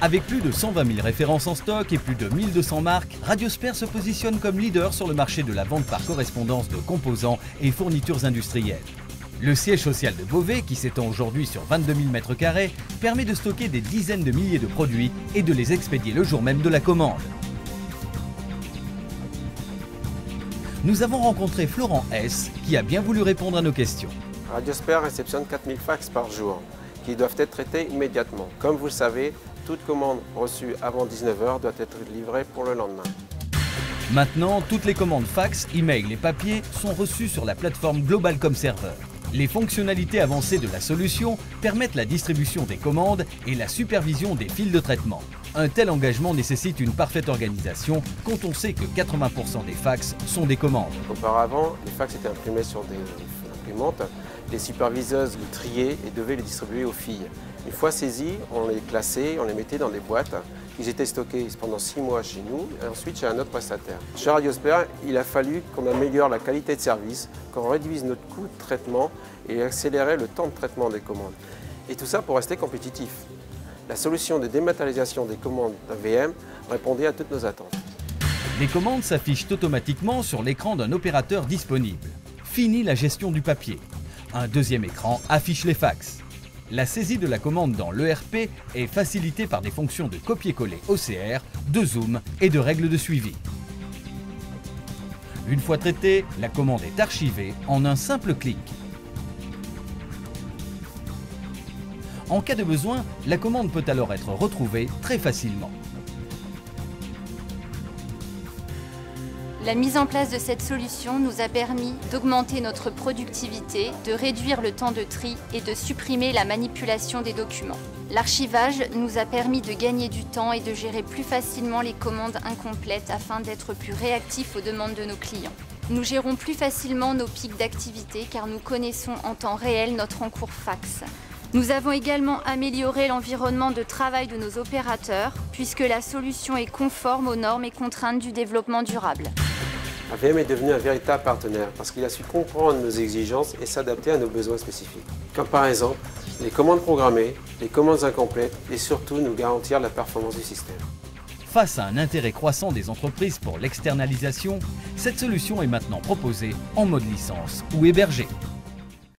Avec plus de 120 000 références en stock et plus de 1200 marques, Radiosper se positionne comme leader sur le marché de la vente par correspondance de composants et fournitures industrielles. Le siège social de Beauvais, qui s'étend aujourd'hui sur 22 000 m², permet de stocker des dizaines de milliers de produits et de les expédier le jour même de la commande. Nous avons rencontré Florent S, qui a bien voulu répondre à nos questions. Radiosper réceptionne 4000 fax par jour, qui doivent être traités immédiatement. Comme vous le savez, toute commande reçue avant 19 h doit être livrée pour le lendemain. Maintenant, toutes les commandes fax, email et papier sont reçues sur la plateforme GlobalCom Server. Les fonctionnalités avancées de la solution permettent la distribution des commandes et la supervision des fils de traitement. Un tel engagement nécessite une parfaite organisation quand on sait que 80% des fax sont des commandes. Auparavant, les fax étaient imprimés sur des imprimantes. Les superviseuses les triaient et devaient les distribuer aux filles. Une fois saisis, on les classait, on les mettait dans des boîtes. Ils étaient stockés pendant 6 mois chez nous et ensuite chez un autre prestataire. Chez Radiosper, il a fallu qu'on améliore la qualité de service, qu'on réduise notre coût de traitement et accélérer le temps de traitement des commandes. Et tout ça pour rester compétitif. La solution de dématérialisation des commandes d'AVM répondait à toutes nos attentes. Les commandes s'affichent automatiquement sur l'écran d'un opérateur disponible. Fini la gestion du papier. Un deuxième écran affiche les fax. La saisie de la commande dans l'ERP est facilitée par des fonctions de copier-coller OCR, de zoom et de règles de suivi. Une fois traitée, la commande est archivée en un simple clic. En cas de besoin, la commande peut alors être retrouvée très facilement. La mise en place de cette solution nous a permis d'augmenter notre productivité, de réduire le temps de tri et de supprimer la manipulation des documents. L'archivage nous a permis de gagner du temps et de gérer plus facilement les commandes incomplètes afin d'être plus réactifs aux demandes de nos clients. Nous gérons plus facilement nos pics d'activité car nous connaissons en temps réel notre encours fax. Nous avons également amélioré l'environnement de travail de nos opérateurs puisque la solution est conforme aux normes et contraintes du développement durable. AVM est devenu un véritable partenaire parce qu'il a su comprendre nos exigences et s'adapter à nos besoins spécifiques. Comme par exemple les commandes programmées, les commandes incomplètes et surtout nous garantir la performance du système. Face à un intérêt croissant des entreprises pour l'externalisation, cette solution est maintenant proposée en mode licence ou hébergée.